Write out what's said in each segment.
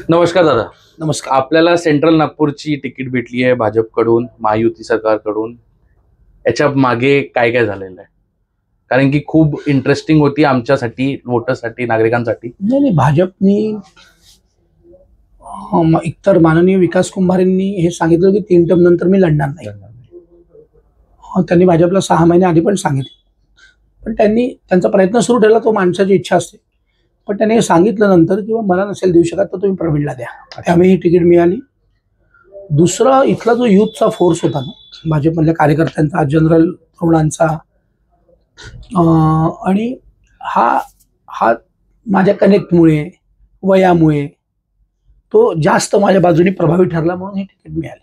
नमस्कार दादा. नमस्कार. आपल्याला सेंट्रल नागपूरची तिकीट भेटली आहे भाजपकडून, महायुती सरकारकडून. याच्या मागे काय काय झालेलं आहे? कारण की खूप इंटरेस्टिंग होती आमच्यासाठी, वोटर्ससाठी, नागरिकांसाठी. नाही, भाजपनी एकतर माननीय विकास कुंभारेंनी हे सांगितलं की 3 टर्म नंतर मी लढणार नाही. त्यांनी भाजपला 6 महिने आधी पण सांगितलं, पण त्यांनी त्यांचा प्रयत्न सुरू ठेवला. तो माणसाची इच्छा असते, पण त्यांनी हे सांगितलं नंतर किंवा मला नसेल देऊ शकत तर तुम्ही प्रवीणला द्या. त्यामुळे ही तिकीट मिळाली. दुसरा, इथला जो युथचा फोर्स होता ना, भाजपमधल्या कार्यकर्त्यांचा, जनरल तरुणांचा, आणि हा हा माझ्या कनेक्टमुळे, वयामुळे तो जास्त माझ्या बाजूने प्रभावी ठरला, म्हणून ही तिकीट मिळाली.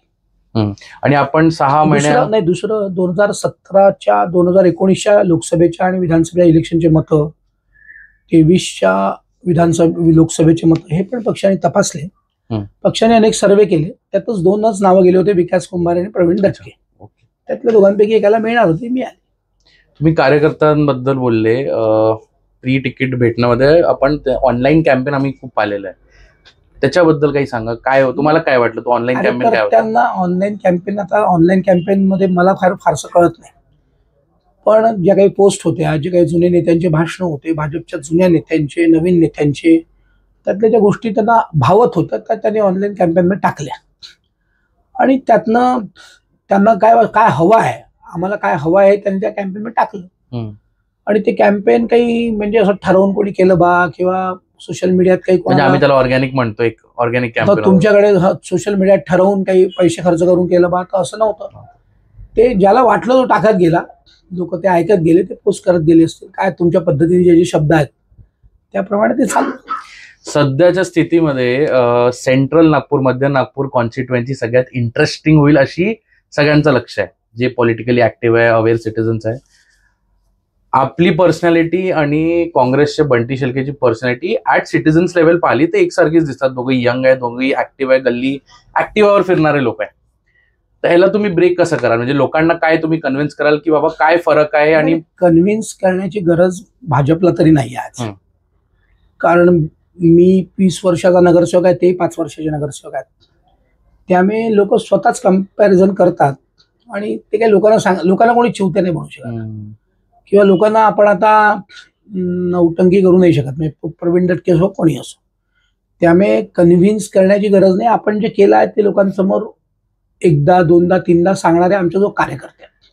आणि आपण 6 महिन्या नाही, दुसरं 2017च्या 2019च्या लोकसभेच्या आणि विधानसभा इलेक्शनचे मतं, 23च्या विधानसभा लोकसभेचे मतं हे पण पक्षाने तपासले. पक्षाने अनेक सर्वे केले, त्यातच 2च नावं गेले होते, विकास कुंभारे आणि प्रवीण दटके. त्यातल्या दोघांपैकी एकाला मिळणार होती, मिळाली. तुम्ही कार्यकर्त्यांबद्दल बोलले. फ्री तिकीट भेटण्यामध्ये आपण ऑनलाईन कॅम्पेन आम्ही खूप पाहिलेलं आहे, त्याच्याबद्दल काही सांगा. काय तुम्हाला काय वाटलं? तो ऑनलाईन कॅम्पेन काय होतं? त्यांना ऑनलाईन कॅम्पेन, आता ऑनलाईन कॅम्पेन मध्ये मला फारसं कळत नाही, पण ज्या काही पोस्ट होत्या, जे काही जुने नेत्यांचे भाषण होते, भाजपच्या जुन्या नेत्यांचे, नवीन नेत्यांचे, त्यातल्या ज्या गोष्टी त्यांना भावत होत्या त्या त्यांनी ऑनलाईन कॅम्पेन मध्ये टाकल्या. आणि त्यातनं त्यांना काय हवं आहे, आम्हाला काय हवं आहे, त्यांनी त्या कॅम्पेन मध्ये टाकलं. आणि ते कॅम्पेन काही म्हणजे असं ठरवून कोणी केलं बा, किंवा सोशल मीडियात काही, आम्ही त्याला ऑर्गॅनिक म्हणतो, एक ऑर्गॅनिक कॅम्पेन. तुमच्याकडे सोशल मीडियात ठरवून काही पैसे खर्च करून केलं बा, तर असं नव्हतं. ते ज्याला वाटलं तो टाकत गेला, लोक ते ऐकत गेले, ते पोस्ट करत गेले असतील. काय तुमच्या पद्धतीने जे जे शब्द आहेत त्याप्रमाणे ते चालू. सध्याच्या स्थितीमध्ये सेंट्रल नागपूर, मध्य नागपूर कॉन्स्टिट्युएन्सी सगळ्यात इंटरेस्टिंग होईल अशी सगळ्यांचं लक्ष आहे, जे पॉलिटिकली ऍक्टिव्ह आहे, अवेअर सिटीजन्स आहे. आपली पर्सनॅलिटी आणि काँग्रेसचे बंटी शेळकेची पर्सनॅलिटी ऍट सिटीजन्स लेवल पाहिली तर एकसारखीच दिसतात. दोघंही यंग आहे, दोघंही ऍक्टिव्ह आहे, गल्ली ऍक्टिव्हावर फिरणारे लोक आहे. तर ह्याला तुम्ही ब्रेक कसं कराल? म्हणजे लोकांना काय तुम्ही कन्व्हिन्स कराल की बाबा काय फरक आहे? आणि कन्व्हिन्स करण्याची गरज भाजपला तरी नाही आज, कारण मी 20 वर्षाचा नगरसेवक आहे, ते 5 वर्षाचे नगरसेवक आहेत. त्यामुळे लोक स्वतःच कंपॅरिझन करतात, आणि ते काही लोकांना कोणी चिवते नाही म्हणू शकत, किंवा लोकांना आपण आता नौटंकी करू नाही शकत. म्हणजे प्रवीण दटके असो, कोणी असो. त्यामुळे कन्व्हिन्स करण्याची गरज नाही. आपण जे केलं आहे ते लोकांसमोर एकदा, दोनदा, तीनदा सांगणारे आमचा जो कार्यकर्ते आहेत.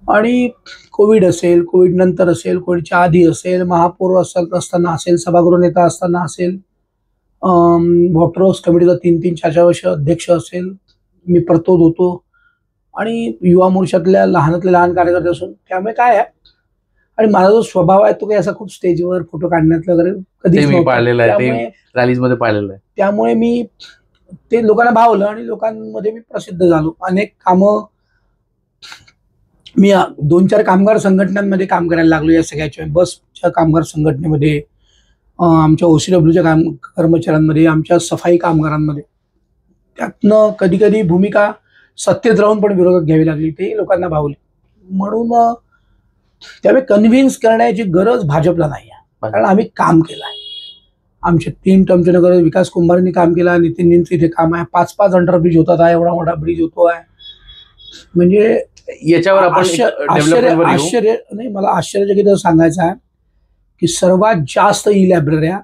आणि कोविड असेल, कोविड नंतर असेल, कोविडच्या आधी असेल, महापौर असताना असेल, सभागृह नेता असताना असेल, वॉटर हाऊस कमिटीचा 3-3, 4-4 वर्ष अध्यक्ष असेल, मी प्रतोद होतो, आणि युवा मोर्चातल्या लहानातले लहान कार्यकर्ते असून. त्यामुळे काय आहे, आणि माझा जो स्वभाव आहे तो काही असा खूप स्टेजवर फोटो काढण्यात वगैरे कधीच पाहिलेला आहे, रॅलीजमध्ये पाहिलेलं आहे. त्यामुळे मी ते लोकांना भावलं आणि लोकांमध्ये मी प्रसिद्ध झालो. अनेक कामं, मी 2-4 कामगार संघटनांमध्ये काम करायला लागलो. या सगळ्याच्या बसच्या कामगार संघटनेमध्ये, आमच्या OCWच्या कर्मचाऱ्यांमध्ये, आमच्या सफाई कामगारांमध्ये. त्यातनं कधी कधी भूमिका सत्तेत राहून पण विरोधात घ्यावी लागली, ते लोकांना भावली. म्हणून त्यामुळे कन्व्हिन्स करण्याची गरज भाजपला नाही आहे, कारण आम्ही काम केलं आहे. आमचे 3 टर्मचे नगर विकास कुंभारांनी काम केलं, नितीनजींचं इथे काम आहे. 5-5 अंडरब्रिज होतात आहे, एवढा मोठा ब्रिज होतो आहे. म्हणजे याच्यावर आपण आश्चर्य नाही, मला आश्चर्यचकित सांगायचं आहे की सर्वात जास्त ई लायब्रऱ्या,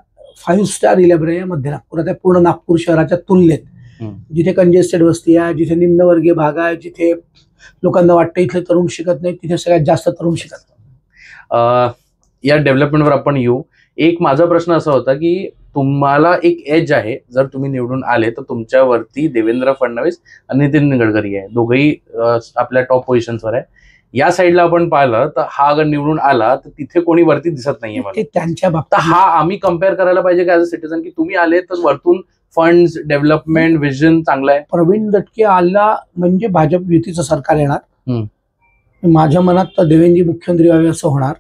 5 स्टार ई लायब्रऱ्या मध्य नागपुरात आहे, पूर्ण नागपूर शहराच्या तुलनेत. जिथे कंजेस्टेड वस्ती आहे, जिथे निम्नवर्गीय भाग आहे, जिथे लोकांना वाटतं इथले तरुण शिकत नाही, तिथे सगळ्यात जास्त तरुण शिकत. या डेव्हलपमेंटवर आपण येऊ. एक माझा प्रश्न असा होता की तुम्हाला एक एज आहे, जर तुम्ही निवडून आले तर तुमच्यावरती देवेंद्र फडणवीस आणि नितीन गडकरी आहे, दोघंही आपल्या टॉप पोझिशन्सवर आहे. या साईडला आपण पाहिलं तर हा अगर निवडून आला तर तिथे कोणी वरती दिसत नाहीये मला. त्यांच्या बाबतीत हा आम्ही कम्पेअर करायला पाहिजे का ॲज अ सिटीजन, की तुम्ही आले तर वरतून फंड्स, डेव्हलपमेंट, विजन चांगलं आहे. प्रवीण दटके आला म्हणजे भाजप युतीचं सरकार येणार. माझ्या मनात तर देवेंद्रजी मुख्यमंत्री व्हावे असं होणार.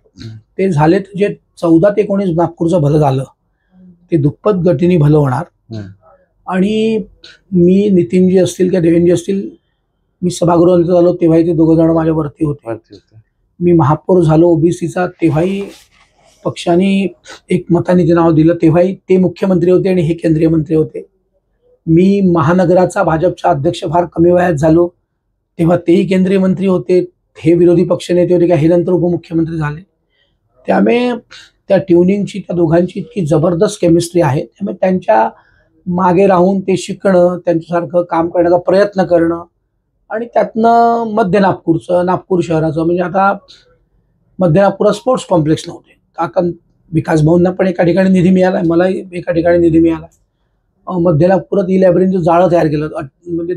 ते झाले तर जे 14 ते 19 नागपूरचं भलं झालं, ते दुप्पट गतीने भलं होणार. आणि मी, नितीनजी असतील किंवा देवेंद्रजी असतील, मी सभागृह नेता झालो तेव्हाही ते 2 जण माझ्यावरती होते. मी महापौर झालो ओबीसीचा तेव्हाही पक्षाने एक मताने ते नाव दिलं, तेव्हाही ते मुख्यमंत्री होते आणि हे केंद्रीय मंत्री होते. मी महानगराचा भाजपचा अध्यक्ष फार कमी वयात झालो, तेव्हा तेही केंद्रीय मंत्री होते, हे विरोधी पक्षनेते होते, का हे नंतर उपमुख्यमंत्री झाले. त्यामुळे त्या ट्युनिंगची, त्या दोघांची इतकी जबरदस्त केमिस्ट्री आहे. त्यामुळे त्यांच्या मागे राहून ते शिकणं, त्यांच्यासारखं काम करण्याचा प्रयत्न करणं आणि त्यातनं मध्य नागपूरचं, नागपूर शहराचं, म्हणजे आता मध्य नागपुरात स्पोर्ट्स कॉम्प्लेक्स नव्हते, आता विकास भाऊंना पण एका ठिकाणी निधी मिळाला, मलाही एका ठिकाणी निधी मिळाला. मध्य नागपुरात ई लायब्ररीचं जाळं तयार केलं. म्हणजे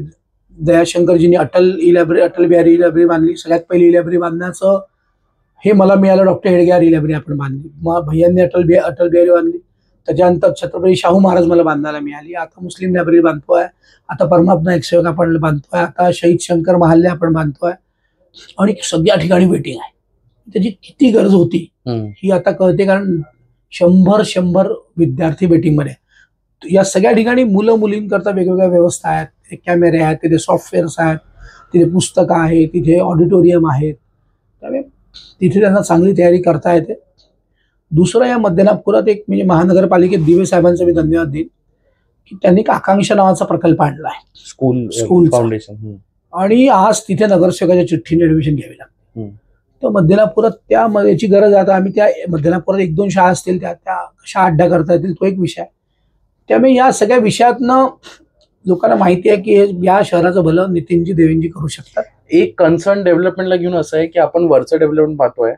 दयाशंकरजींनी अटल बिहारी ई लायब्ररी बांधली. सगळ्यात पहिली ई लायब्ररी बांधण्याचं हे मला मिळालं. डॉक्टर हेडगेवार ई लायब्ररी आपण बांधली. मग भैयांनी अटल बिहारी बांधली. त्याच्यानंतर छत्रपती शाहू महाराज मला बांधायला मिळाली. आता मुस्लिम लायब्ररी बांधतोय, आता परमात्मा एकसेवक आपण बांधतोय, आता शहीद शंकर महाल्ले आपण बांधतोय आणि सगळ्या ठिकाणी वेटिंग आहे. त्याची किती गरज होती ही आता कळते, कारण 100 विद्यार्थी वेटिंगमध्ये. या सगळ्या ठिकाणी मुलं मुलींकरता वेगवेगळ्या व्यवस्था आहेत, तिथे कॅमेरे आहेत, तिथे सॉफ्टवेअर्स आहेत, तिथे पुस्तकं आहेत, तिथे ऑडिटोरियम आहेत. त्यामुळे तिथे त्यांना चांगली तयारी करता येते. दुसरं, या मध्य नागपुरात एक म्हणजे महानगरपालिकेत दिवे साहेबांचा मी धन्यवाद देईन की त्यांनी एक आकांक्षा नावाचा प्रकल्प आणला आहे, स्कूल फाउंडेशन, आणि आज तिथे नगरसेवकाच्या चिठ्ठीने ऍडमिशन घ्यावी लागते. तर मध्य नागपुरात त्या याची गरज आहे. आता आम्ही त्या मध्य नागपुरात 1-2 शाळा असतील, त्या कशा अड्डा करता येतील तो एक विषय आहे. त्यामुळे या सगळ्या विषयातनं लोकांना माहिती आहे की या शहराचं भलं नितीनजी देवेंजी करू शकतात. एक कन्सर्न डेव्हलपमेंटला घेऊन असं आहे की आपण वरचं डेव्हलपमेंट पाहतोय,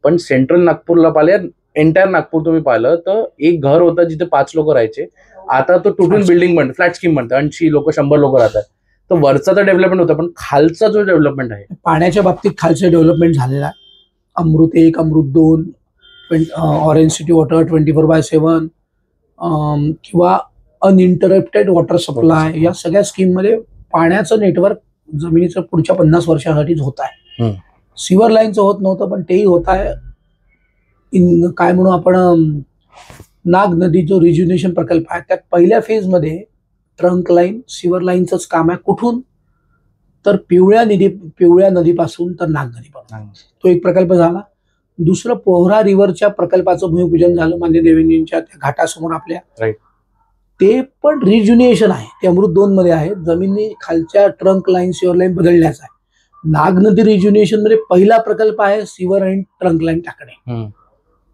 पण सेंट्रल नागपूरला पाहिलं, एंटायर नागपूर तुम्ही पाहिलं तर एक घर होतं जिथे 5 लोक राहायचे, आता तो तुटून बिल्डिंग बनते, फ्लॅट स्कीम बनते, 80 लोक 100 लोक राहतात. तर वरचा तर डेव्हलपमेंट होता, पण खालचा जो डेव्हलपमेंट आहे, पाण्याच्या बाबतीत खालचं डेव्हलपमेंट झालेलं आहे. अमृत 1, अमृत 2, ऑरेंज सिटी वॉटर 24/7 किंवा अनइंटरप्टेड वॉटर सप्लाय, या सगळ्या स्कीममध्ये पाण्याचं नेटवर्क जमिनीचं पुढच्या 50 वर्षासाठीच होत आहे. सिव्हर लाईनचं होत नव्हतं, पण तेही होत आहे. काय म्हणू आपण, नाग नदी जो रिज्युनेशन प्रकल्प आहे, त्यात पहिल्या फेजमध्ये ट्रंक लाईन, सिव्हर लाईनचंच काम आहे. कुठून तर पिवळ्या नदीपासून तर नाग नदीपासून तो एक प्रकल्प झाला. दुसरं, पोहरा रिव्हरच्या प्रकल्पाचं भूमिपूजन झालं मान्य देवेंजींच्या त्या घाटासमोर आपल्या. ते पण रिज्युनेशन आहे, ते अमृत 2 मध्ये आहे. जमिनी खालच्या ट्रंक लाईन, सिव्हर लाईन बदलण्याचा आहे. नाग नदी रिज्युनेशन मध्ये पहिला प्रकल्प आहे सिव्हर आणि ट्रंक लाईन टाकणे.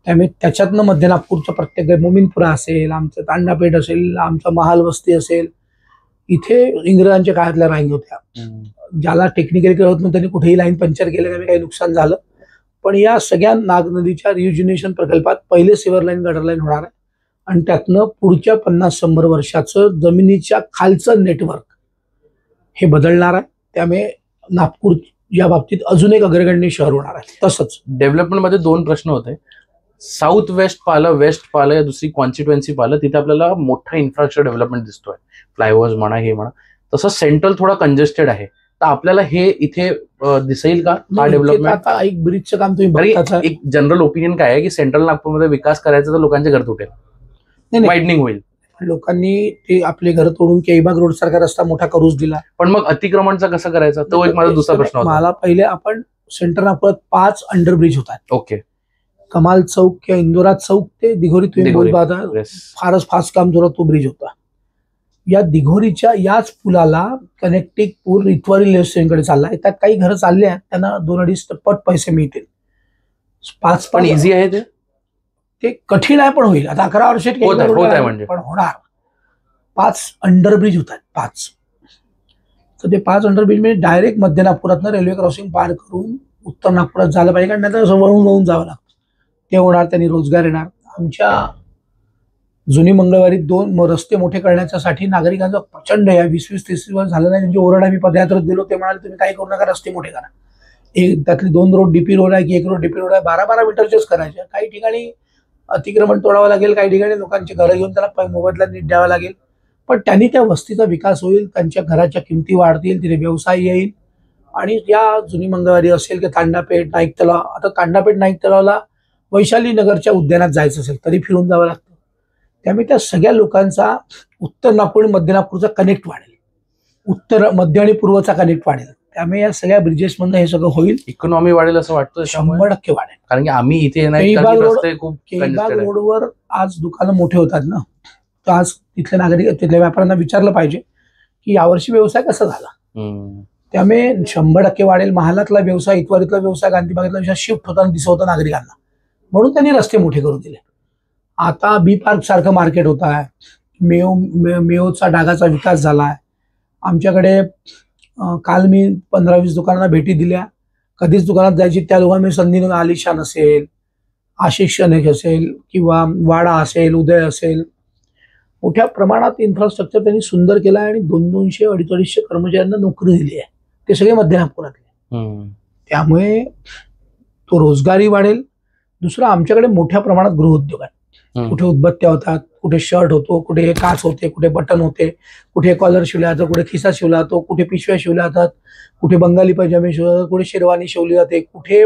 त्यामुळे त्याच्यातनं मध्य नागपूरचं प्रत्येक मोमिनपुरा असेल, आमचं तांडापेठ असेल, आमचा महाल वस्ती असेल, इथे इंग्रजांच्या काळातल्या लाईन होत्या. ज्याला टेक्निकली कळत नव्हतं त्यांनी कुठेही लाईन पंक्चर केले, त्यामुळे काही नुकसान झालं. पण या सगळ्या नाग नदीच्या रिज्युनेशन प्रकल्पात पहिले सिव्हर लाईन, गटर लाईन होणार आहे आणि त्यातनं पुढच्या 50-100 वर्षाचं जमिनीच्या खालचं नेटवर्क हे बदलणार आहे. त्यामुळे नागपूर या बाबतीत अजून एक अग्रगण्य शहर होणार आहे. तसंच डेव्हलपमेंटमध्ये 2 प्रश्न होते. साऊथ वेस्ट पाहिलं, वेस्ट पाहिलं, या दुसरी कॉन्स्टिट्युएन्सी पाहिलं, तिथे आपल्याला मोठा इन्फ्रास्ट्रक्चर डेव्हलपमेंट दिसतोय, फ्लायओव्हर्स म्हणा, हे म्हणा. तसं सेंट्रल थोडा कंजेस्टेड आहे, तर आपल्याला हे इथे दिसेल का हा डेव्हलपमेंट? आता एक ब्रिजचं काम तुम्ही, एक जनरल ओपिनियन काय आहे की सेंट्रल नागपूरमध्ये विकास करायचा तर लोकांचे घर तुटेल, वाईडनिंग होईल. लोकांनी ते आपले घर तोडून केईबाग रोड सारखा रस्ता मोठा करूच दिला, पण मग अतिक्रमणचा कसं करायचा, तो एक माझा दुसरा प्रश्न होता. मला पहिले, आपण सेंट्रल नागपुरात 5 अंडरब्रिज होतात. ओके. कमाल चौक किंवा इंदोरा चौक ते दिघोरी, तुम्ही बोलता फारच फास्ट काम जोरात तो ब्रिज होता. या दिघोरीच्या याच पुलाला कनेक्टिंग पूल इतवारी रेल्वे स्टेशनकडे चालला आहे. त्यात काही घरं चालले आहेत, त्यांना 2-2.5 पट पैसे मिळतील. 5 पण इझी आहे ते कठीण आहे, पण होईल. आता 11 वर्षात म्हणजे पण होणार. 5 अंडरब्रिज होतात, 5. तर ते 5 अंडरब्रिज म्हणजे डायरेक्ट मध्य नागपुरातनं रेल्वे क्रॉसिंग पार करून उत्तर नागपुरात झालं पाहिजे, कारण त्याचं वळून जावं लागतं. ते होणार, त्यांनी रोजगार येणार. आमच्या जुनी मंगळवारी 2 रस्ते मोठे करण्यासाठी नागरिकांचा प्रचंड, या 20-30 वर्ष झालं नाही त्यांची ओरड. आम्ही पदयात्रेत दिलो, ते म्हणाले तुम्ही काय करू नका, रस्ते मोठे करा. त्यातले 2 रोड डीपी रोड आहे की 1 रोड डीपी रोड आहे, 12-12 मीटरचेच करायचे. काही ठिकाणी अतिक्रमण तोडावं लागेल, काही ठिकाणी लोकांची घरं घेऊन त्याला मोबदला नीट द्यावा लागेल. पण त्यांनी त्या वस्तीचा विकास होईल, त्यांच्या घराच्या किमती वाढतील, तिथे व्यवसाय येईल. आणि या जुनी मंगळवारी असेल की तांडापेठ, नाईक तलाव, आता तांडापेठ नाईक तलावला वैशाली नगरच्या उद्यानात जायचं असेल तरी फिरून जावं लागतं. त्यामुळे त्या सगळ्या लोकांचा उत्तर नागपूर आणि मध्य नागपूरचा कनेक्ट वाढेल, उत्तर, मध्य आणि पूर्वचा कनेक्ट वाढेल. त्यामुळे या सगळ्या ब्रिजेस मधनं हे सगळं होईल. इकॉनॉमी वाढेल असं वाटतं 100% वाढेल. कारण की आम्ही इथे नाही, केळीबाग खूप केळीबाग रोडवर आज दुकानं मोठे होतात ना, तर आज तिथल्या नागरिक तिथल्या व्यापाऱ्यांना विचारलं पाहिजे की यावर्षी व्यवसाय कसा झाला. त्यामुळे 100% वाढेल. महालातला व्यवसाय, इतवारीतला व्यवसाय, गांधीबागेतला व्यवसाय शिफ्ट होताना दिसत होता नागरिकांना, म्हणून त्यांनी रस्ते मोठे करून दिले. आता बी पार्क सारखं मार्केट होत आहे. मेयोचा डागाचा विकास झालाय आमच्याकडे. काल मी 15-20 दुकानांना भेटी दिल्या. कधीच दुकानात जायची त्या लोकांना संधी आलिशान असेल, आशिष अनेक असेल किंवा वाडा असेल, उदय असेल, मोठ्या प्रमाणात इन्फ्रास्ट्रक्चर त्यांनी सुंदर केलं आहे आणि 200-250 कर्मचाऱ्यांना नोकरी दिली आहे. ते सगळे मध्य नागपुरातले. त्यामुळे तो रोजगारी वाढेल. दुसरं आमच्याकडे मोठ्या प्रमाणात गृहउद्योग आहे. कुठे उदबत्त्या होतात, कुठे शर्ट होतो, कुठे काच होते, कुठे बटन होते, कुठे कॉलर शिवला जातो, कुठे खिसा शिवला जातो, कुठे पिशव्या शिवल्या जातात, कुठे बंगाली पैजामे शिवले जातात, कुठे शेरवानी शिवली जाते, कुठे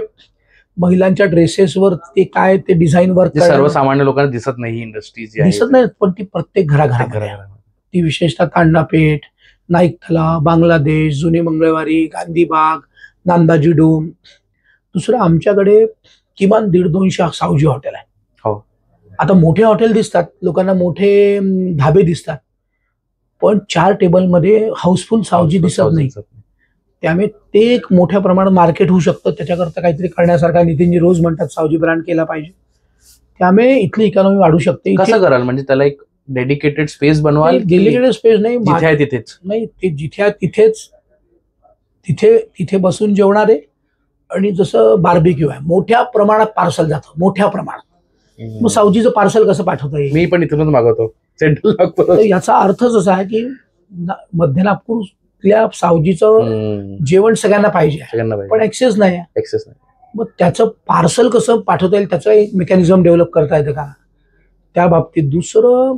महिलांच्या ड्रेसेसवर ते काय ते डिझाईन वर्क सर्वसामान्य लोकांना दिसत नाही. इंडस्ट्रीज दिसत नाही, पण ती प्रत्येक घराघरात ती विशेषतः तांडापेठ, नाईक तलाव, बांगलादेश, जुनी मंगळवारी, गांधीबाग, नांदाजी डोम. दुसरं आमच्याकडे किमान 150-200 सावजी हॉटेल आहे. आता मोठे हॉटेल दिसतात लोकांना, मोठे धाबे दिसतात, पण 4 टेबलमध्ये हाऊसफुल सावजी दिसत नाही. त्यामुळे ते एक मोठ्या प्रमाणात मार्केट होऊ शकतं. त्याच्याकरता काहीतरी करण्यासारखा नितीनजी रोज म्हणतात सावजी ब्रँड केला पाहिजे. त्यामुळे इथली इकॉनॉमी वाढू शकते. कसं कराल म्हणजे त्याला एक डेडिकेटेड स्पेस बनवाल? डेडिकेटेड स्पेस नाही, जिथे आहे तिथेच नाही, ते जिथे आहे तिथेच तिथे बसून जेवणारे. आणि जसं बार्बिक्यू आहे, मोठ्या प्रमाणात पार्सल जातं, मोठ्या प्रमाणात. मग सावजीचं पार्सल कसं पाठवता येईल? मी पण इथूनच मागवतो सेंट्रल नागपूर. याचा अर्थच असा आहे की मध्य नागपूरच्या सावजीचं जेवण सगळ्यांना पाहिजे, पण ऍक्सेस नाही आहे. मग त्याचं पार्सल कसं पाठवता येईल त्याचं एक मेकॅनिझम डेव्हलप करता येतं का त्या बाबतीत? दुसरं,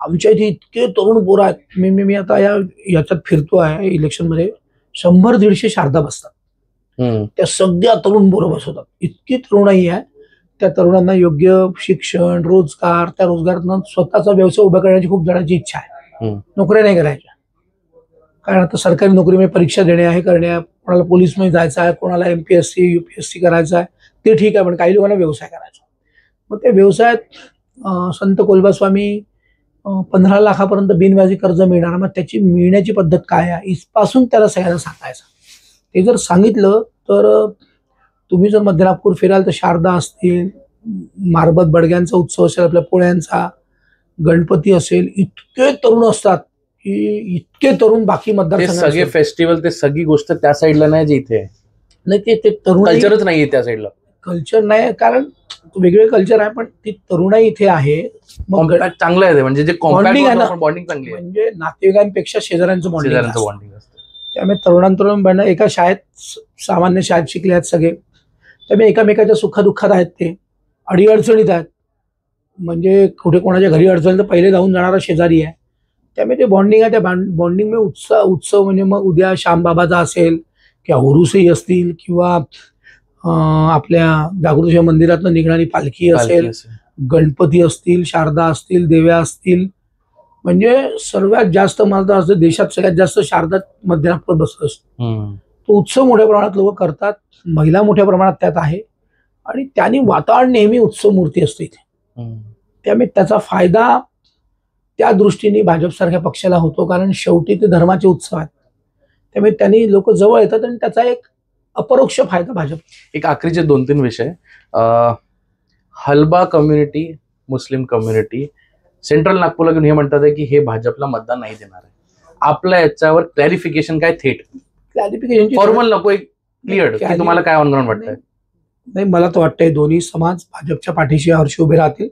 आमच्या इथे इतके तरुण पोरं आहेत. मी आता याच्यात फिरतो आहे इलेक्शनमध्ये, 100-150 शारदा बसतात. त्या सगळ्या तरुण पोरं बसवतात. इतकी तरुणाई आहे. त्या तरुणांना योग्य शिक्षण, रोजगार, त्या रोजगारातून स्वतःचा व्यवसाय उभा करण्याची खूप जणांची इच्छा आहे. नोकऱ्या नाही करायच्या, कारण आता सरकारी नोकरीमध्ये परीक्षा देणे आहे, करणे, कोणाला पोलीसमध्ये जायचं आहे, कोणाला MPSC UPSC करायचं आहे, ते ठीक आहे, पण काही लोकांना व्यवसाय करायचा. मग त्या व्यवसायात संत कोलबास्वामी 15 लाखापर्यंत बिनव्याजी कर्ज मिळणार. मग त्याची मिळण्याची पद्धत काय आहे इथपासून त्याला सगळ्यांना सांगायचं. ते जर सांगितलं तर तुम्ही जर मध्य नागपूर फिराल तर शारदा असतील, मारबत बडग्यांचा उत्सव असेल, आपल्या पोळ्यांचा, गणपती असेल, इतके तरुण असतात की इतके तरुण बाकी मतदारसंघात सगळे फेस्टिवल, ते सगळी गोष्ट त्या साईडला नाही जे इथे नाही. ते तरुण कल्चरच नाहीये त्या साईडला. कल्चर नाही, कारण वेगवेगळे कल्चर आहे, पण ती तरुणाई इथे आहे. मग चांगलं आहे म्हणजे जे बॉन्डिंग चांगली आहे, म्हणजे नातेवाईकांपेक्षा शेजाऱ्यांचं बॉन्डिंग असतं. त्यामुळे तरुण एका शाळेत, सामान्य शाळेत शिकले आहेत सगळे. त्यामुळे एकामेकाच्या सुखदुःखात आहेत, ते अडीअडचणीत आहेत. म्हणजे कुठे कोणाच्या घरी अडचण तर पहिले जाऊन जाणारा शेजारी आहे. त्यामुळे ते बॉन्डिंग आहे. त्या बॉन्डिंगमुळे उत्सव म्हणजे मग उद्या श्यामबाबाचा असेल किंवा उरुसही असतील किंवा आपल्या जागृत मंदिरातून निघणारी पालखी असेल, गणपती असतील, शारदा असतील, देव्या असतील. म्हणजे सर्वात जास्त मला तर असं देशात सगळ्यात जास्त शारदा मध्य नागपूर बसत असतो. तो उत्सव मोठ्या प्रमाणात लोक करतात. महिला मोठ्या प्रमाणात त्यात आहे आणि त्यांनी वातावरण नेहमी उत्सव मूर्ती असते इथे. त्यामुळे त्याचा फायदा त्या दृष्टीने भाजपसारख्या पक्षाला होतो, कारण शेवटी ते धर्माचे उत्सव आहेत. त्यामुळे त्यांनी लोक जवळ येतात आणि त्याचा एक अपरोक्ष फायदा भाजप. एक आखरीचे 2-3 विषय. Halba community, Muslim community central नागपूरला घेऊन हे म्हणतात की हे भाजपला मतदान नाही देणार आहे. आपल्या याच्यावर क्लॅरिफिकेशन काय? थेट क्लॅरिफिकेशन फॉर्मल नको, एक क्लिअर की तुम्हाला काय ऑन ग्राउंड वाटतंय? नाही, मला तर वाटतंय दोन्ही समाज भाजपच्या पाठीशी यावर्षी उभे राहतील.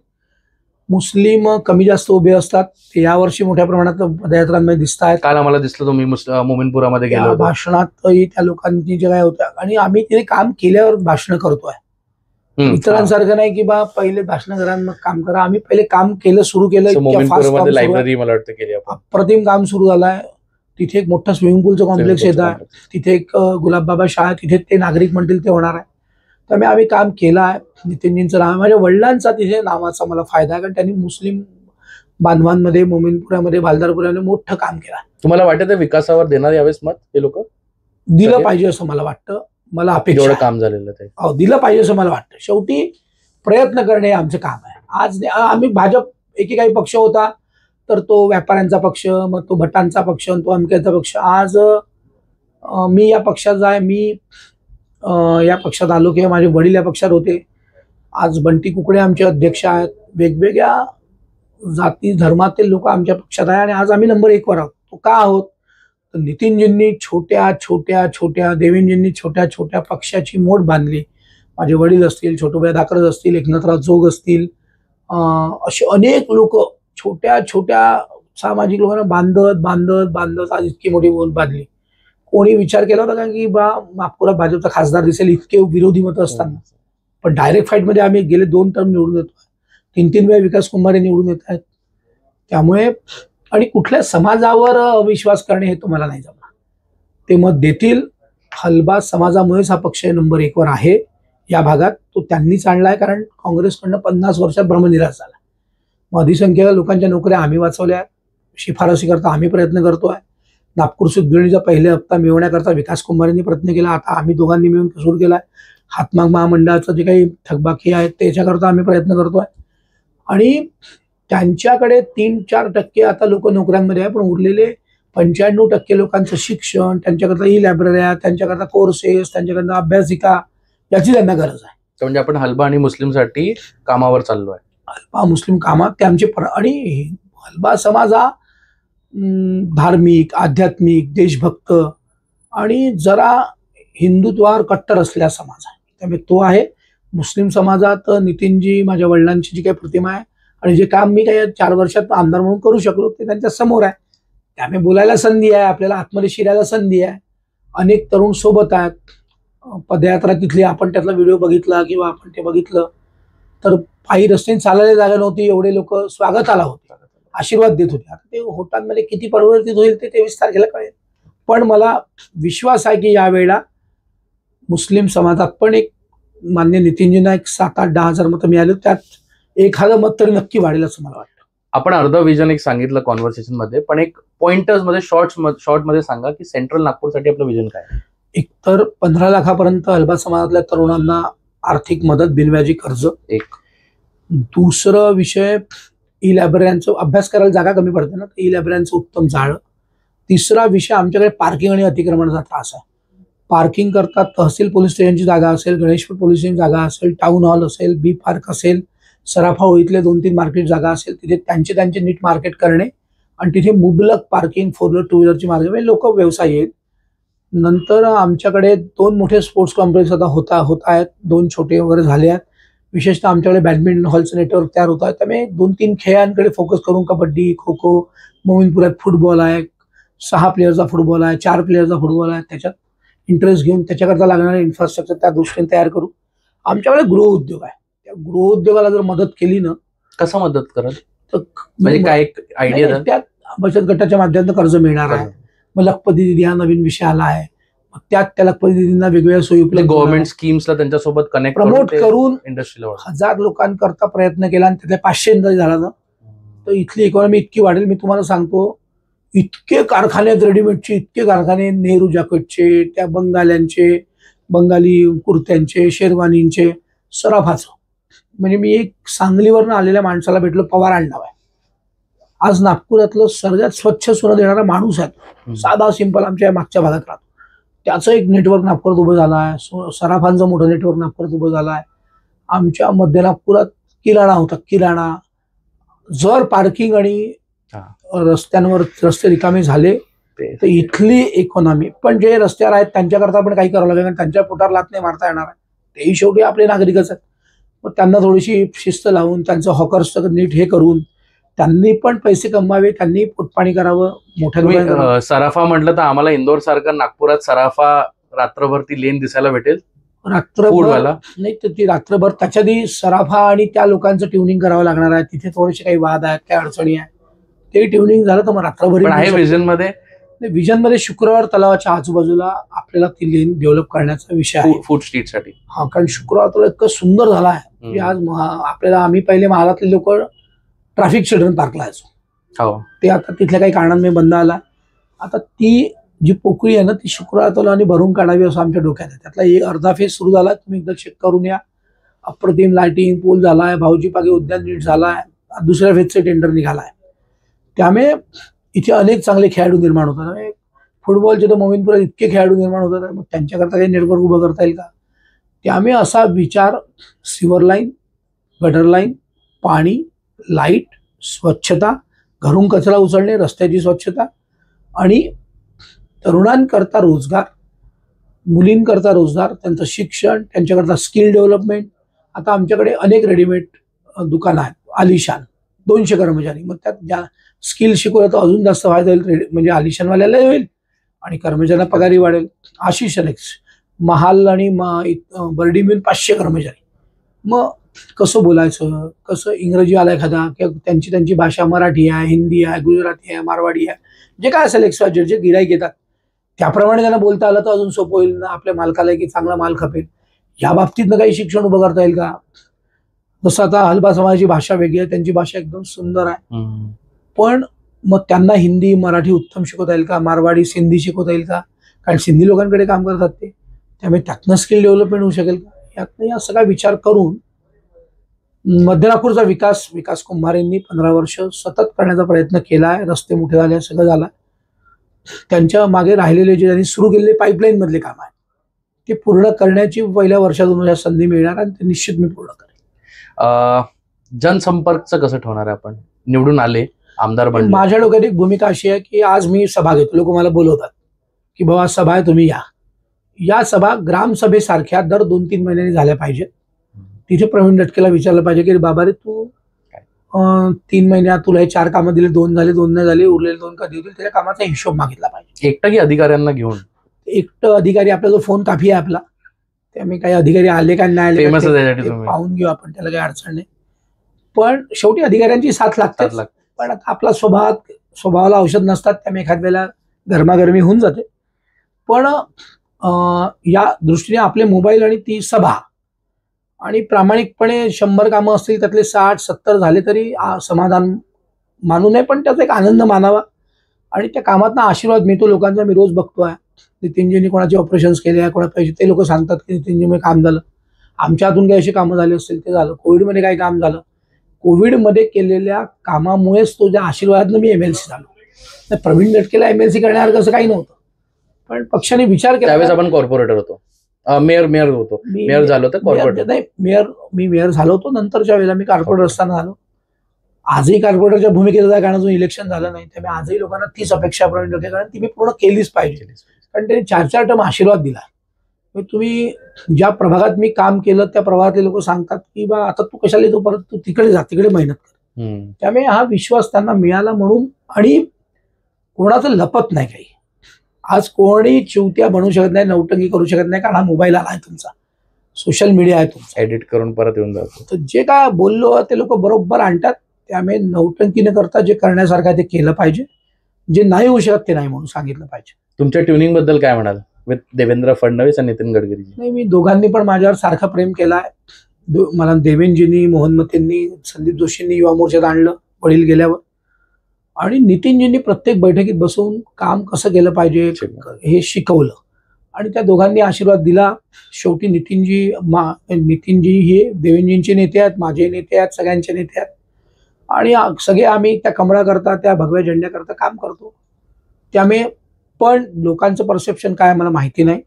मुस्लिम कमी जास्त उभे असतात. ते यावर्षी मोठ्या प्रमाणात पदयात्रांमध्ये दिसत आहेत. काल आम्हाला दिसलं, तुम्ही मोमिनपुरामध्ये गेलो, भाषणातही त्या लोकांची जे काय होत्या. आणि आम्ही तिथे काम केल्यावर भाषण करतोय, इतरांसारखं नाही की बा पहिले भाषण करा मग काम करा. आम्ही पहिले काम केलं, सुरू केलं. लायब्ररी मला वाटतं केली, अप्रतिम काम सुरू झालंय. तिथे एक मोठा स्विमिंग पूलचं कॉम्प्लेक्स येत आहे. तिथे एक गुलाबबाबा शाळा, तिथे ते नागरिक म्हणतील ते होणार आहे. त्यामुळे आम्ही काम केलं आहे. नितीनजींचं नाव, माझ्या वडिलांचा तिथे नावाचा मला फायदा आहे, कारण त्यांनी मुस्लिम बांधवांमध्ये, मोमिनपुरामध्ये, भालदारपुरामध्ये मोठं काम केलं. तुम्हाला वाटतं विकासावर देणार यावेळेस मत हे लोक? दिलं पाहिजे असं मला वाटतं. मला अपेक्षा आहे. काम झालेलं ते दिलं पाहिजे असं मला वाटतं. शेवटी प्रयत्न करणे हे आमचं काम आहे. आज आम्ही भाजप एकेकाळी पक्ष होता तर तो व्यापाऱ्यांचा पक्ष, मग तो भटांचा पक्ष, तो अमक्याचा पक्ष. आज मी या पक्षाचा आहे. मी या पक्षात आलो किंवा माझे वडील या पक्षात होते. आज बंटी कुकडे आमचे अध्यक्ष आहेत. वेगवेगळ्या जाती धर्मातील लोक आमच्या पक्षात आहे आणि आज आम्ही नंबर 1 वर आहोत. तो का आहोत तर नितीनजींनी छोट्या छोट्या छोट्या, देवेंद्रजींनी छोट्या छोट्या पक्षाची मोठ बांधली. माझे वडील असतील, छोटोबा दाकरज असतील, एकनाथराव जोग असतील, असे अनेक लोक छोट्या छोट्या सामाजिक लोकांना बांधत बांधत बांधत आज इतकी मोठी मोठ बांधली. कोणी विचार केला होता का की नागपुरात भाजपचा खासदार दिसेल इतके विरोधी मत असताना? पण डायरेक्ट फाईटमध्ये आम्ही गेले 2 टर्म निवडून येतो. 3 वेळा विकास कुंभारे निवडून येत आहेत. त्यामुळे आणि कुठल्या समाजावर विश्वास करणे हे तुम्हाला नाही जमणार. ते मत देतील. हलबा समाजामुळेच हा पक्ष नंबर 1 वर आहे या भागात. तो त्यांनीच आणलाय कारण काँग्रेसकडनं 50 वर्षात भ्रमनिराश झाला. मग अधिसंख्याक लोकांच्या नोकऱ्या आम्ही वाचवल्या. शिफारसी करता आम्ही प्रयत्न करतोय. नागपूर सुदगिरणीचा पहिले हप्ता मिळवण्याकरता विकास कुंभारेंनी प्रयत्न केला. आता आम्ही दोघांनी मिळून सुरू केला. हातमाग महामंडळाचं जे काही थकबाकी आहे त्याच्याकरता आम्ही प्रयत्न करतोय. आणि त्यांच्याकडे 3-4% आता लोक नोकऱ्यांमध्ये आहे, पण उरलेले 95% लोकांचं शिक्षण, त्यांच्याकरता लायब्रऱ्या, त्यांच्याकरता कोर्सेस, त्यांच्याकरता अभ्यासिका याची त्यांना गरज आहे. म्हणजे आपण हलबा आणि मुस्लिमसाठी कामावर चाललोय. हलबा मुस्लिम कामात ते आमचे आणि हलबा समाज हा धार्मिक, आध्यात्मिक, देशभक्त आणि जरा हिंदुत्वावर कट्टर असलेला समाज आहे. त्यामुळे तो आहे. मुस्लिम समाजात नितीनजी माझ्या वडिलांची जी काही प्रतिमा आहे आणि जे काम मी काही 4 वर्षात आमदार म्हणून करू शकलो ते त्यांच्या समोर आहे. त्यामुळे बोलायला संधी आहे, आपल्याला आतमध्ये शिरायला संधी आहे. अनेक तरुण सोबत आहेत. पदयात्रा तिथली आपण त्यातला व्हिडिओ बघितला किंवा आपण ते बघितलं तर पायी रस्त्याने चालायला जागा नव्हती. एवढे लोक स्वागताला होते, आशीर्वाद देत होते. आता ते होटांमध्ये किती परिवर्तित होईल ते 23 तारखेला कळेल. पण मला विश्वास आहे की यावेळेला मुस्लिम समाजात पण एक मान्य नितीनजींना एक 7-8-10 हजार मतं मिळाली. त्यात एखादं मत तरी नक्की वाढेल असं मला वाटतं. आपण अर्ध विजन एक सांगितलं कॉन्व्हर्सेशन मध्ये, पण एक पॉइंटर्स मध्ये शॉर्ट मध्ये सांगा की सेंट्रल नागपूरसाठी आपलं विजन काय? एक तर 15 लाखापर्यंत हलबा समाजातल्या तरुणांना आर्थिक मदत, बिनव्याजी कर्ज. एक दुसरं विषय लायब्रऱ्यांचा अभ्यास करायला जागा कमी पडते ना, लायब्रऱ्यांचं उत्तम जाळं. तिसरा विषय आमच्याकडे पार्किंग आणि अतिक्रमणाचा त्रास आहे. पार्किंग करता तहसील पोलीस स्टेशनची जागा असेल, गणेशपूर पोलीस स्टेशन जागा असेल, टाउन हॉल असेल, बी पार्क असेल, सराफा होळीतले 2-3 मार्केट जागा असेल, तिथे त्यांचे नीट मार्केट करणे आणि तिथे मुबलक पार्किंग 4 व्हीलर 2 व्हीलरची मार्केट म्हणजे लोक व्यवसाय येईल. नंतर आमच्याकडे 2 मोठे स्पोर्ट्स कॉम्प्लेक्स आता होत आहेत. 2 छोटे वगैरे झाले आहेत. विशेषतः आमच्याकडे बॅडमिंटन हॉलचं नेटवर्क तयार होत आहे. त्यामुळे 2-3 खेळांकडे फोकस करून कबड्डी, खो खो, मोमीनपुरात फुटबॉल आहे, 6 प्लेयरचा फुटबॉल आहे, 4 प्लेयरचा फुटबॉल आहे. त्याच्यात इंटरेस्ट घेऊन त्याच्याकरता लागणारे इन्फ्रास्ट्रक्चर त्या दृष्टीने तयार करू. आमच्याकडे गृहउद्योग आहे. त्या गृहउद्योगाला जर मदत केली ना, कसं मदत करत तर म्हणजे काय एक आयडिया? त्यात बचत गटाच्या माध्यमातून कर्ज मिळणार आहे. मग लखपती दिदी हा नवीन विषय आला आहे. त्यात त्या लखपती दिदींना वेगवेगळ्या सोयी उपलब्ध, गव्हर्नमेंट स्कीम्सला त्यांच्यासोबत कनेक्ट प्रमोट करून इंडस्ट्रीला 1000 लोकांकरता प्रयत्न केला आणि त्यातल्या 500 जरी झाला ना तर इथली इकॉनॉमी इतकी वाढेल. मी तुम्हाला सांगतो, इतके कारखाने आहेत रेडीमेडचे, इतके कारखाने, नेहरू जॅकेटचे, त्या बंगाली कुर्त्यांचे, शेरवानींचे, सराफाचं. म्हणजे मी एक सांगलीवरनं आलेल्या माणसाला भेटलो, पवार आडनाव आहे. आज नागपुरातलं सर्वात स्वच्छ सोनं देणारा माणूस आहे. साधा सिंपल आमच्या मागच्या भागात राहतो. त्याचं एक नेटवर्क नागपुरात उभं झालं आहे. सराफांचं मोठं नेटवर्क नागपुरात उभं झालं आहे. आमच्या मध्य नागपुरात किराणा होता. किराणा जर पार्किंग आणि रस्त्यांवर रस्ते रिकामे झाले तर इथली इकॉनॉमी, पण जे रस्त्यावर आहेत त्यांच्याकरता पण काही करावं लागेल. कारण त्यांच्या पोटावर लात नाही मारता येणार आहे. तेही शेवटी आपले नागरिकच आहेत. मग त्यांना थोडीशी शिस्त लावून त्यांचं हॉकर्स नीट हे करून त्यांनी पण पैसे कमवावे, त्यांनी पोटपाणी करावं. मोठ्या सराफा म्हटलं तर आम्हाला इंदोर सारखं नागपुरात सराफा रात्रभर ती लेन दिसायला भेटेल. रात्रभर नाही तर ती रात्रभर त्याच्याआधी सराफा आणि त्या लोकांचं ट्युनिंग करावं लागणार आहे. तिथे थोडेसे काही वाद आहेत, काही अडचणी आहेत. ते ट्युनिंग झालं तर मग रात्रभर आहे. विजन मध्ये शुक्रवार तलावाच्या आजूबाजूला आपल्याला ती लेन डेव्हलप करण्याचा विषय आहे फूड स्ट्रीट साठी. हा, कारण शुक्रवार तलाव इतकं सुंदर झाला आहे. आज आपल्याला आम्ही पहिले महालातले लोक ट्रॅफिक चिल्ड्रन पार्कला यायचो. ते आता तिथल्या काही कारणांमुळे बंद आला. आता ती जी पोकळी आहे ना ती शुक्रातलाने भरून काढावी असं आमच्या डोक्यात आहे. त्यातला एक अर्धा फेज सुरू झाला, तुम्ही एकदा चेक करून या. अप्रतिम लाइटिंग पूल झालाय, भाऊजी पागे उद्यान नीट झालाय, दुसऱ्या फेजचं टेंडर निघालाय. त्यामुळे इथे अनेक चांगले खेळाडू निर्माण होतात. फुटबॉलचे तर मोमिनपुरात इतके खेळाडू निर्माण होतात, मग त्यांच्याकरता काही नेटवर्क उभं करता येईल का? त्यामुळे असा विचार, सिवर लाईन, गटर लाईन, पाणी, लाईट, स्वच्छता, घरून कचरा उचलणे, रस्त्याची स्वच्छता आणि तरुणांकरता रोजगार, मुलींकरता रोजगार, त्यांचं शिक्षण, त्यांच्याकरता स्किल डेव्हलपमेंट. आता आमच्याकडे अनेक रेडीमेड दुकानं आहेत, आलिशान, 200 कर्मचारी. मग त्यात ज्या स्किल शिकवलं तर अजून जास्त फायदा होईल, म्हणजे आलिशानवाल्याला होईल आणि कर्मचाऱ्यांना पगारी वाढेल. आशिष अलेक्स, महाल आणि बर्डी मिळून 500 कर्मचारी. मग कसं बोलायचं, कसं इंग्रजी आला एखादा, किंवा त्यांची भाषा मराठी आहे, हिंदी आहे, गुजराती आहे, मारवाडी आहे, जे काय असेल एक्स्ट्रा जे गिराईक येतात त्याप्रमाणे त्यांना बोलता आलं तर अजून सोपं होईल ना आपल्या मालकाला, की चांगला माल खपेल. या बाबतीतनं काही शिक्षण उभं करता येईल का? जसं आता हलबा समाजाची भाषा वेगळी आहे, त्यांची भाषा एकदम सुंदर आहे, पण मग त्यांना हिंदी मराठी उत्तम शिकवता येईल का? मारवाडी सिंधी शिकवता येईल का? कारण सिंधी लोकांकडे काम करतात ते, त्यामुळे त्यातनं स्किल डेव्हलपमेंट होऊ शकेल का? यातनं या सगळा विचार करून मध्य नागपूरचा विकास कुंभारेंनी 15 वर्ष सतत करण्याचा प्रयत्न केला आहे. रस्ते मोठे झाले, सगळं झालं. त्यांच्या मागे राहिलेले जे त्यांनी सुरू केलेले पाईपलाईन मधले काम आहे ते पूर्ण करण्याची पहिल्या वर्षातून संधी मिळणार आणि ते निश्चित मी पूर्ण करेन. जनसंपर्कचं कसं ठेवणार आहे आपण? निवडून आले, आमदार बनले. माझ्या डोक्यात एक भूमिका अशी आहे की आज मी सभा घेतो, लोक मला बोलवतात की बाबा सभा आहे, तुम्ही या. या सभा ग्रामसभेसारख्या दर 2-3 महिन्यांनी झाल्या पाहिजेत. तिथे प्रवीण दटकेला विचारलं पाहिजे की बाबा रे तू 3 महिन्यात तुला हे 4 कामं दिले, 2 झाले, 2 नाही झाले, उरलेले 2 कधी होतील, त्याच्या कामाचा हिशोब मागितला पाहिजे. एकटं की अधिकाऱ्यांना घेऊन? एकटं अधिकारी, आपला जो फोन काफी आहे आपला, त्यामुळे काही अधिकारी आले का नाही आले पाहून घेऊ आपण, त्याला काही अडचण नाही. पण शेवटी अधिकाऱ्यांची साथ लागते. पण आता आपला स्वभावाला औषध नसतात, त्यामुळे एखाद वेळेला गरमागरमी होऊन जाते. पण या दृष्टीने आपले मोबाईल आणि ती सभा आणि प्रामाणिकपणे 100 कामं असतील त्यातले 60-70 झाले तरी समाधान मानू नये, पण त्याचा एक आनंद मानावा आणि त्या कामातनं आशीर्वाद मिळतो लोकांचा. मी रोज बघतोय नितीनजींनी कोणाचे ऑपरेशन्स केले आहे, कोणा पैसे, ते लोक सांगतात की नितीनजीमुळे काम झालं. आमच्या हातून काही अशी कामं झाली असतील ते झालं. कोविडमध्ये काही काम झालं, कोविडमध्ये केलेल्या कामामुळेच तो ज्या आशीर्वादानं मी MLC झालो. प्रवीण दटकेला MLC करण्यासारखं असं काही नव्हतं, पण पक्षाने विचार केला. त्यावेळेस आपण कॉर्पोरेटर होतो, मेयर होतो, मेयर झालो तर कॉर्पोरेटर नाही. मी मेयर झालो होतो, नंतरच्या वेळेला मी कॉर्पोरेटर असताना झालो. आजही कॉर्पोरेटरच्या भूमिकेत आहे, कारण अजून इलेक्शन झालं नाही. त्यामुळे आजही लोकांना तीच अपेक्षा प्रवीण दटके, कारण ती मी पूर्ण केलीच पाहिजे. कारण त्यांनी 4-4 टर्म आशीर्वाद दिला. तुम्ही ज्या प्रभागात मी काम केलं त्या प्रभागातले लोक सांगतात की बा आता तू कशाला येतो परत, तू तिकडे जा, तिकडे मेहनत कर. त्यामुळे हा विश्वास त्यांना मिळाला म्हणून. आणि कोणाचं लपत नाही काही. आज कोणी चिवत्या बनवू शकत नाही, नौटंकी करू शकत नाही, कारण हा मोबाईल आला आहे तुमचा, सोशल मीडिया आहे तुमचा, एडिट करून परत येऊन जातो. तर जे काय बोललो ते लोक बरोबर आणतात. त्यामुळे नौटंकी न करता जे करण्यासारखं ते केलं पाहिजे, जे नाही होऊ शकत ते नाही म्हणून सांगितलं पाहिजे. तुमच्या ट्युनिंग बद्दल काय म्हणाल विथ देवेंद्र फडणवीस आणि नितीन गडकरी? नाही, मी दोघांनी पण माझ्यावर सारखं प्रेम केलं आहे. मला देवेंजींनी, मोहन मतेंनी, संदीप जोशींनी युवा मोर्चात आणलं वडील गेल्यावर, आणि नितीनजींनी प्रत्येक बैठकीत बसून काम कसं केलं पाहिजे हे शिकवलं आणि त्या दोघांनी आशीर्वाद दिला. शेवटी नितीनजी हे देवेंजींचे नेते आहेत, माझे नेते आहेत, सगळ्यांचे नेते आहेत आणि सगळे आम्ही त्या कमळाकरता, त्या भगव्या झेंड्याकरता काम करतो. त्यामुळे पण लोकांचं परसेप्शन काय मला माहिती नाही,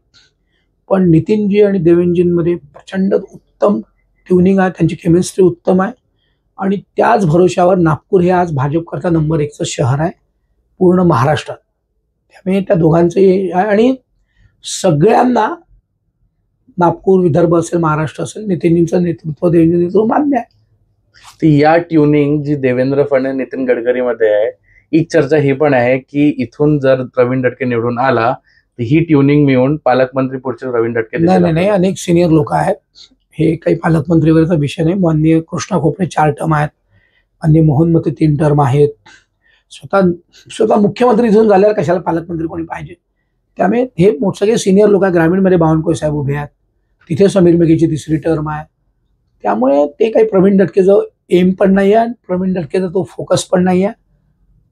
पण नितीनजी आणि देवेंजींमध्ये प्रचंड उत्तम ट्युनिंग आहे, त्यांची केमिस्ट्री उत्तम आहे आणि त्याच भरोशावर नागपूर हे आज भाजपकरता नंबर 1चं शहर आहे पूर्ण महाराष्ट्रात. त्यामुळे त्या दोघांचे आणि सगळ्यांना नागपूर, विदर्भ असेल, महाराष्ट्र असेल, नितीनजींचं नेतृत्व, देवेंद्र नेतृत्व मान्य आहे. ती या ट्युनिंग जी देवेंद्र फडणवीस, नितीन गडकरी मध्ये आहे, एक चर्चा ही पण आहे की इथून जर प्रवीण दटके निवडून आला तर ही ट्युनिंग मिळून पालकमंत्री पुढचे प्रवीण दटके. नाही, अनेक सिनियर लोक आहेत, हे काही पालकमंत्री वगैरेचा विषय नाही. माननीय कृष्णा खोपडे 4 टर्म आहेत, माननीय मोहन मते 3 टर्म आहेत. स्वतः मुख्यमंत्री इथून झाल्यावर कशाला पालकमंत्री कोणी पाहिजे. त्यामुळे हे सगळे सिनियर लोक आहेत. ग्रामीणमध्ये बावनकुळे साहेब उभे आहेत, तिथे समीर मेघेची 3री टर्म आहे. त्यामुळे ते काही प्रवीण दटकेचं एम पण नाही आहे, प्रवीण दटकेचा तो फोकस पण नाही आहे.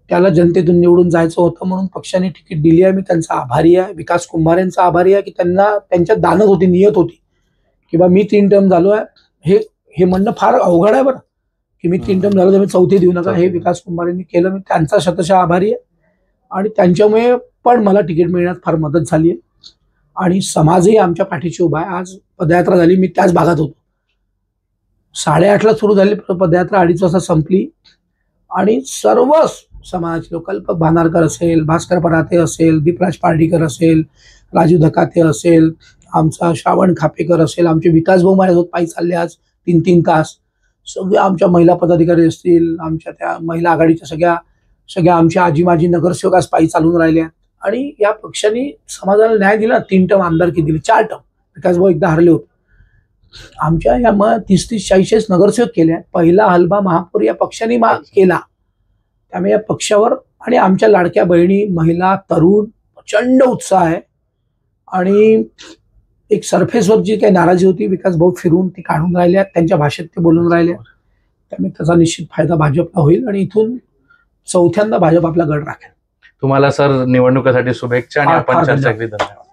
त्याला जनतेतून निवडून जायचं होतं म्हणून पक्षाने तिकीट दिली आहे. मी त्यांचा आभारी आहे. विकास कुंभारेंचा आभारी आहे की त्यांना त्यांच्या दानत होती, नियत होती की बा मी 3 टर्म झालो आहे. हे म्हणणं फार अवघड आहे बरं की मी 3 टर्म झालो तर मी चौथी देऊ नका. हे विकास कुंभारेंनी केलं. मी त्यांचा शतशः आभारी आहे आणि त्यांच्यामुळे पण मला तिकीट मिळण्यात फार मदत झाली आहे आणि समाजही आमच्या पाठीशी उभा आहे. आज पदयात्रा झाली, मी त्याच भागात होतो. 8:30ला सुरू झाली पदयात्रा, 2:30 वाजता संपली आणि सर्व समाजाचे लोक, कल्पक भानारकर असेल, भास्कर पराते असेल, दीपराज पार्डीकर असेल, राजू धकाते असेल, आमचा श्रावण खापेकर असेल, आमचे विकास भाऊ माझ्यासोबत पायी चालले आज 3-3 तास. सगळे आमच्या महिला पदाधिकारी असतील, आमच्या त्या महिला आघाडीच्या सगळ्या आमच्या आजी माजी नगरसेवक आज पायी चालून राहिल्या आणि या पक्षाने समाजाला न्याय दिला. 3 टर्म आमदारकी दिली, 4 टर्म. विकास भाऊ एकदा हरले होते. आमच्या या 30-40 नगरसेवक केल्या. पहिला हलबा महापौर या पक्षाने केला. त्यामुळे या पक्षावर आणि आमच्या लाडक्या बहिणी, महिला, तरुण प्रचंड उत्साह आहे आणि एक सरफेसवर जी काही नाराजी होती विकास भाऊ फिरून ती काढून राहिल्या, त्यांच्या भाषेत ते बोलून राहिल्या. त्यामुळे त्याचा निश्चित फायदा भाजपला होईल आणि इथून 4थ्यांदा भाजप आपला गड राखेल. तुम्हाला सर निवडणुकीसाठी शुभेच्छा आणि फार आपण फार चर्चा धन्यवाद. केली. धन्यवाद.